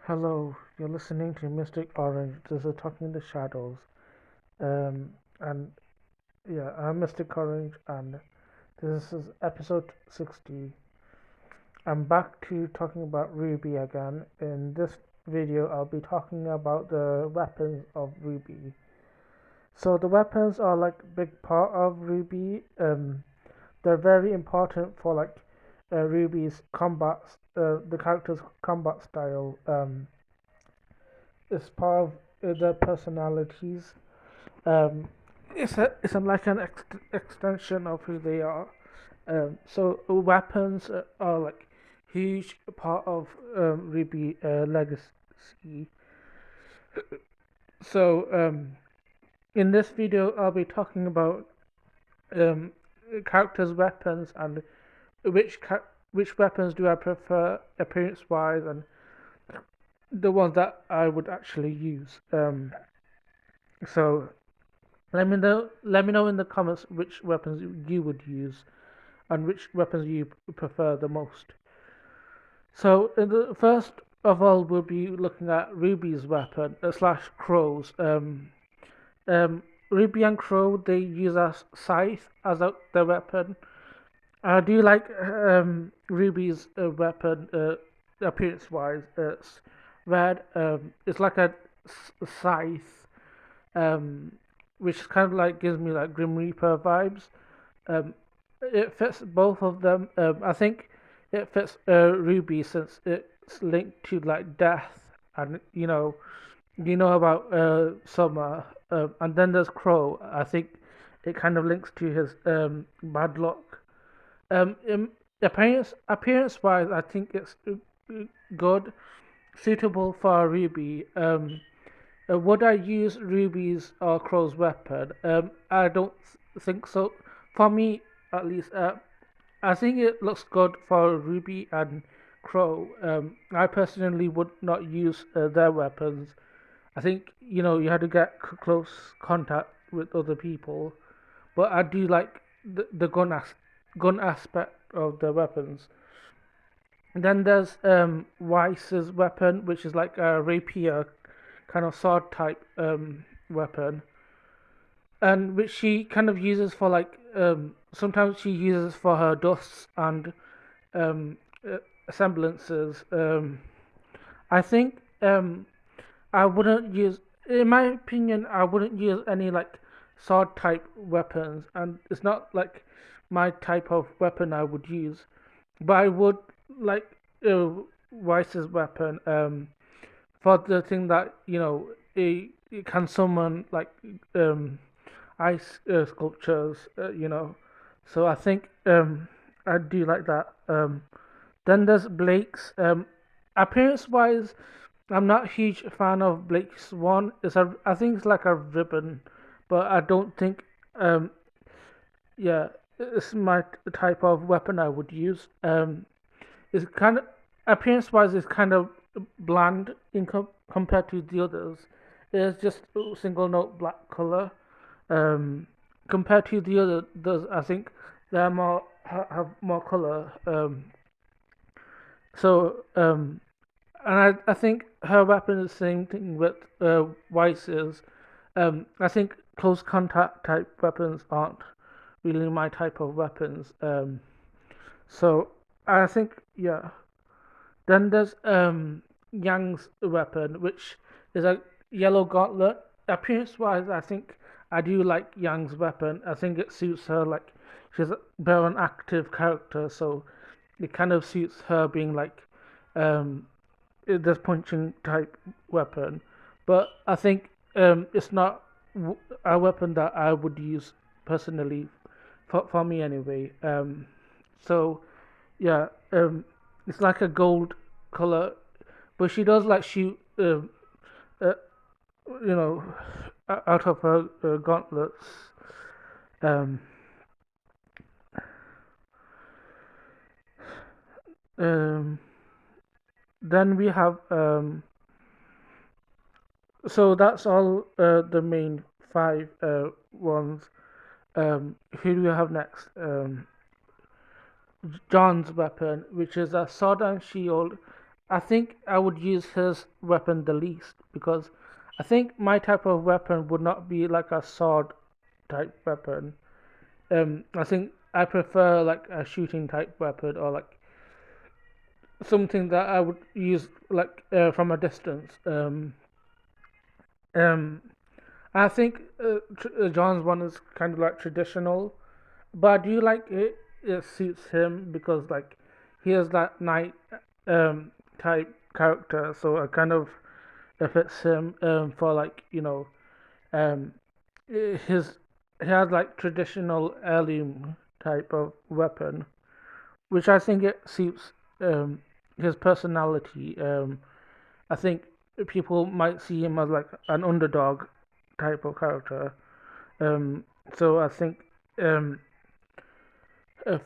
Hello, you're listening to Mystic Orange. This is Talking in the Shadows. And yeah, I'm Mystic Orange, and this is episode 60. I'm back to talking about RWBY again. In this video, I'll be talking about the weapons of RWBY. So the weapons are like a big part of RWBY. They're very important for like RWBY's combat, the character's combat style. It's part of their personalities. Um, it's like an extension of who they are. So weapons are like huge part of Ruby legacy. So in this video, I'll be talking about um, characters' weapons and which which weapons do I prefer appearance wise and the ones that I would actually use. So let me know in the comments which weapons you would use and which weapons you prefer the most. So the first of all, we'll be looking at Ruby's weapon slash Crow's. Um, Ruby and Crow, they use a scythe as their weapon. I do like Ruby's weapon appearance wise. It's red. It's like a scythe, um, which kind of like gives me like Grim Reaper vibes. Um, it fits both of them. I think it fits Ruby since it's linked to like death, and you know about Summer, and then there's Crow. I think it kind of links to his bad luck. In appearance wise, I think it's good, suitable for Ruby. Would I use Ruby's or Crow's weapon? I don't think so. For me, at least, I think it looks good for Ruby and Crow. I personally would not use their weapons. I think you had to get close contact with other people, but I do like the gun aspect of the weapons. And then there's Weiss's weapon, which is like a rapier kind of sword type weapon, and which she kind of uses for like sometimes she uses for her dusts and um, uh, semblances. I think I wouldn't use, in my opinion, I wouldn't use any like sword type weapons, and it's not like my type of weapon I would use, but I would like uh, Weiss's weapon. For the thing that it can summon like um ice sculptures, so I think I do like that. Then there's Blake's. Appearance wise, I'm not a huge fan of Blake's one. I think it's like a ribbon, but I don't think yeah, it's my type of weapon I would use. It's kind of appearance wise, it's kind of bland compared to the others. It's just a single note black color. Um, Compared to the others, I think they're more have more color. So and I think her weapon is the same thing with Weiss's. I think close contact type weapons aren't really my type of weapons. So I think yeah. Then there's Yang's weapon, which is a yellow gauntlet. Appearance wise, I think I do like Yang's weapon. I think it suits her. Like she's a very an active character, so it kind of suits her being like um, this punching type weapon. But I think it's not a weapon that I would use personally for me anyway. So yeah, it's like a gold color, but she does like shoot, uh, you know, out of her gauntlets. Um, um, then we have so that's all the main five ones. Who do we have next? John's weapon, which is a sword and shield. I think I would use his weapon the least because I think my type of weapon would not be like a sword type weapon. I think I prefer like a shooting type weapon or like something that I would use like from a distance. Um, I think John's one is kind of like traditional, but I do like it. It suits him because like he has that knight um, type character, so it kind of it fits him for like um, his he has like traditional heirloom type of weapon, which I think it suits um, his personality. I think people might see him as like an underdog type of character. Um, so I think um,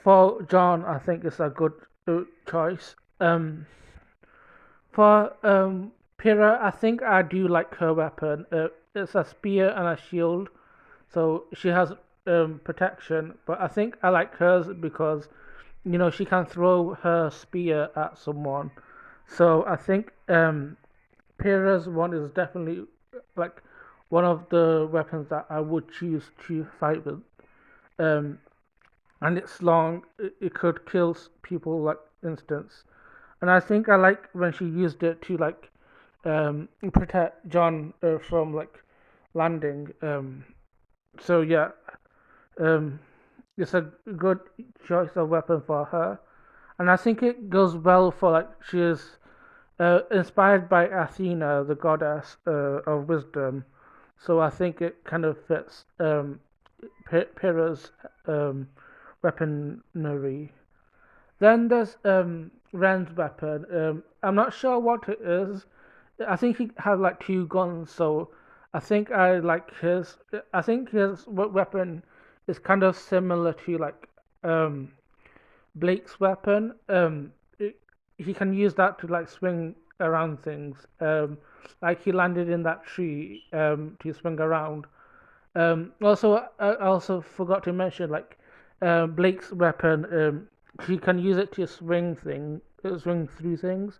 for John, I think it's a good choice. For Pyrrha, I think I do like her weapon. It's a spear and a shield, so she has protection. But I think I like hers because she can throw her spear at someone. So I think Pyrrha's one is definitely like one of the weapons that I would choose to fight with. Um, and it's long. It could kill people like instance. And I think I like when she used it to like protect John from like landing. So yeah, um, it's a good choice of weapon for her, and I think it goes well for like she is inspired by Athena, the goddess of wisdom. So I think it kind of fits Pyrrha's um, weaponry. Then there's Ren's weapon. I'm not sure what it is. I think he had like two guns, so I think I like his. I think his weapon is kind of similar to like um, Blake's weapon. He can use that to like swing around things. Like he landed in that tree to swing around. Also, I also forgot to mention like Blake's weapon. He can use it to swing through things.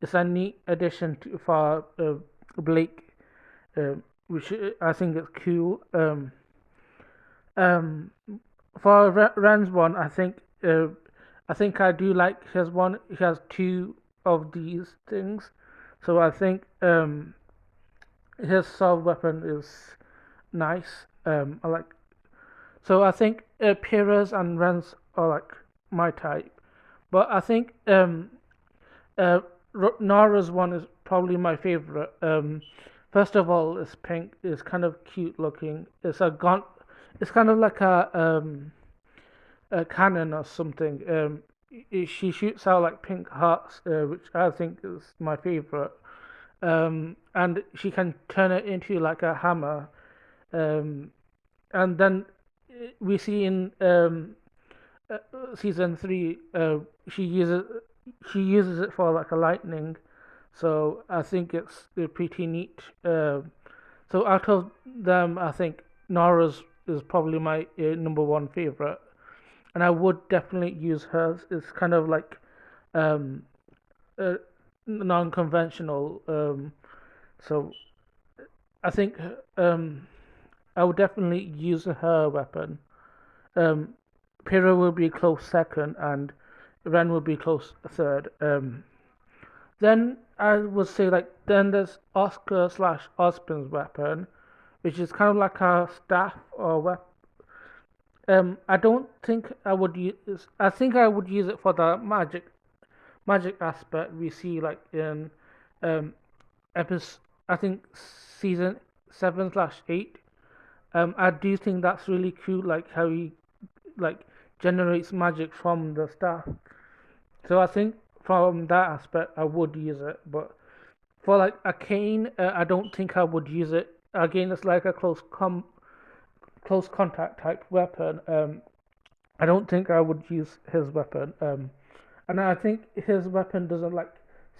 It's a neat addition for Blake, which I think is cool. Um, for Ren's one, I think I do like his one. He has two of these things, so I think his sword weapon is nice. I like. So I think Pyrrha's and Ren's are like my type, but I think uh, Nara's one is probably my favorite. First of all, it's pink. It's kind of cute looking. It's kind of like a cannon or something. She shoots out like pink hearts, which I think is my favorite. And she can turn it into like a hammer. Um, and then we see in uh, season 3, she uses it for like a lightning. So I think it's pretty neat. So out of them, I think Nora's is probably my number one favorite, and I would definitely use hers. It's kind of like um, uh, non-conventional. So I think um, I would definitely use her weapon. Um, Pyrrha will be close second, and Ren will be close third. Then I would say like then there's Oscar slash Ospin's weapon, which is kind of like a staff or weapon. I don't think I would use. I think I would use it for the magic aspect we see like in um episode. I think season 7/8. I do think that's really cool, like how he like generates magic from the staff. So I think from that aspect, I would use it. But for like a cane, I don't think I would use it. Again, it's like a close contact type weapon. I don't think I would use his weapon. And I think his weapon doesn't like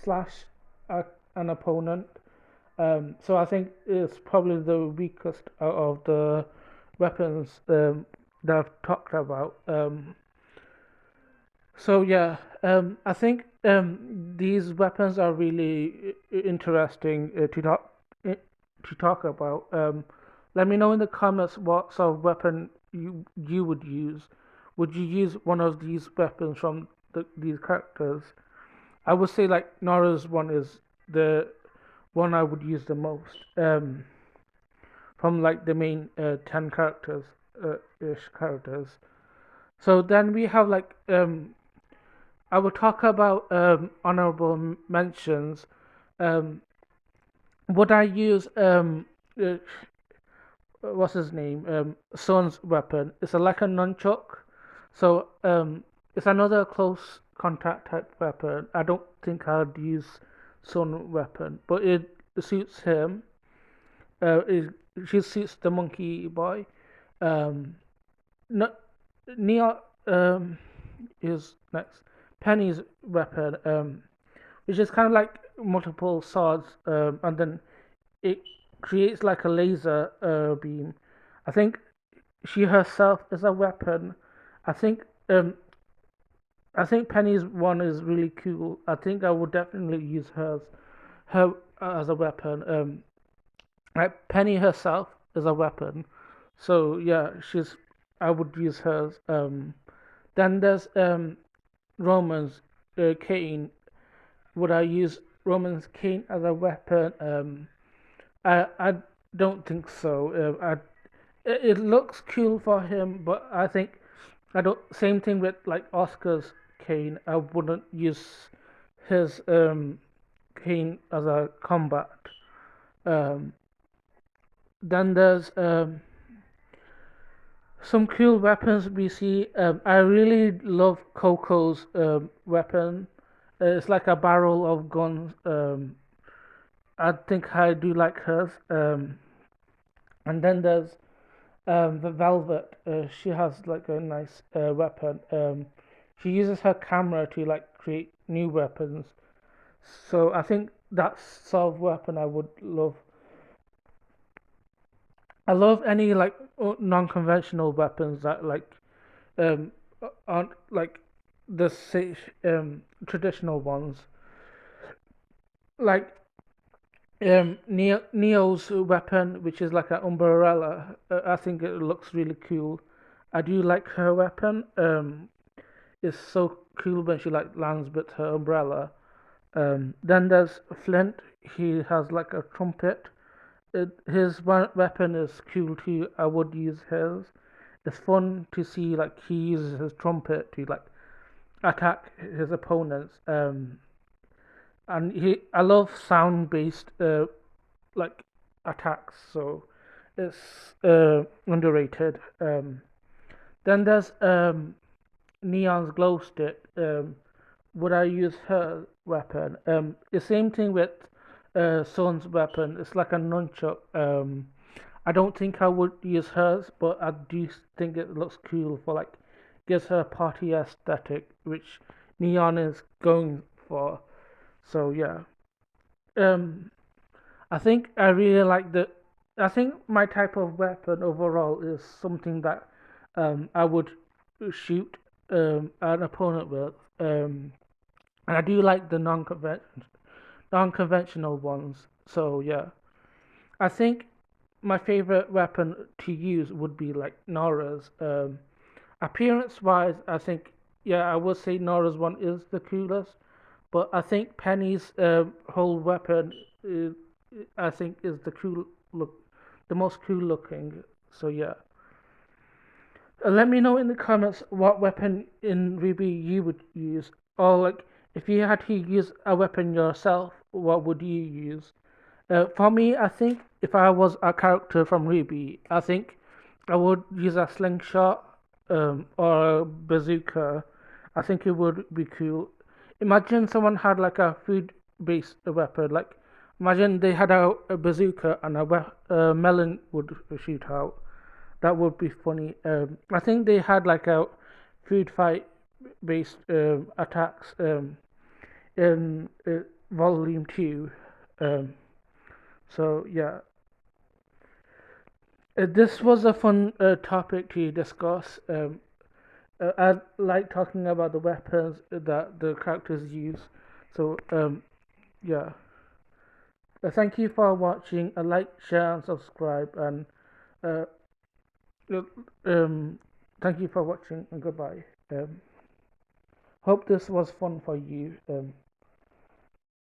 slash an opponent. So I think it's probably the weakest out of the weapons that I've talked about. So yeah, I think these weapons are really interesting to talk about. Let me know in the comments what sort of weapon you would use. Would you use one of these weapons from these characters? I would say like Nora's one is the one I would use the most. From like the main 10 characters, ish characters. So then we have like I will talk about honorable mentions. Um, would I use uh, what's his name? Son's weapon. It's like a nunchuck. So it's another close contact type weapon. I don't think I'd use Son weapon, but it suits him. It just suits the monkey boy. Um, no, Neo is next. Penny's weapon, which is kind of like multiple swords, and then it creates like a laser beam. I think she herself is a weapon. I think um, I think Penny's one is really cool. I think I would definitely use her as a weapon. Like Penny herself is a weapon, so yeah, she's. I would use hers. Then there's Roman's Kane. Would I use Roman's Kane as a weapon? I don't think so. It looks cool for him, but I think I don't. Same thing with like Oscar's cane. I wouldn't use his cane as a combat. Um, then there's some cool weapons we see. I really love Coco's weapon. It's like a barrel of guns. I think I do like hers. And then there's the Velvet. She has like a nice weapon. She uses her camera to like create new weapons. So I think that's sort of weapon I would love. I love any like non-conventional weapons that like um aren't like the traditional ones. Like Neo's weapon, which is like an umbrella. I think it looks really cool. I do like her weapon. It's so cool when she like lands with her umbrella. Then there's Flint. He has like a trumpet. His weapon is cool too. I would use his. It's fun to see like he uses his trumpet to like attack his opponents. And I love sound based like attacks, so it's underrated. Then there's Neon's glow stick. Would I use her weapon? The same thing with Son's weapon. It's like a nunchuck. I don't think I would use hers, but I do think it looks cool for like gives her a party aesthetic, which Neon is going for. So yeah. Um, I think I really like the. I think my type of weapon overall is something that I would shoot an opponent with. And I do like the non-conventional ones. So yeah, I think my favorite weapon to use would be like Nora's. Appearance-wise, I think yeah, I would say Nora's one is the coolest. But I think Penny's whole weapon, is, I think, is the most cool looking. So yeah, let me know in the comments what weapon in RWBY you would use, or like if you had to use a weapon yourself, what would you use? For me, I think if I was a character from RWBY, I think I would use a slingshot or a bazooka. I think it would be cool. Imagine someone had like a food-based weapon. Like imagine they had a bazooka and a melon would shoot out. That would be funny. I think they had like a food fight based attacks in Volume 2. Um, so yeah, this was a fun topic to discuss. I like talking about the weapons that the characters use. So yeah. Thank you for watching. Like, share, and subscribe. And uh, uh, um, thank you for watching and goodbye. Hope this was fun for you.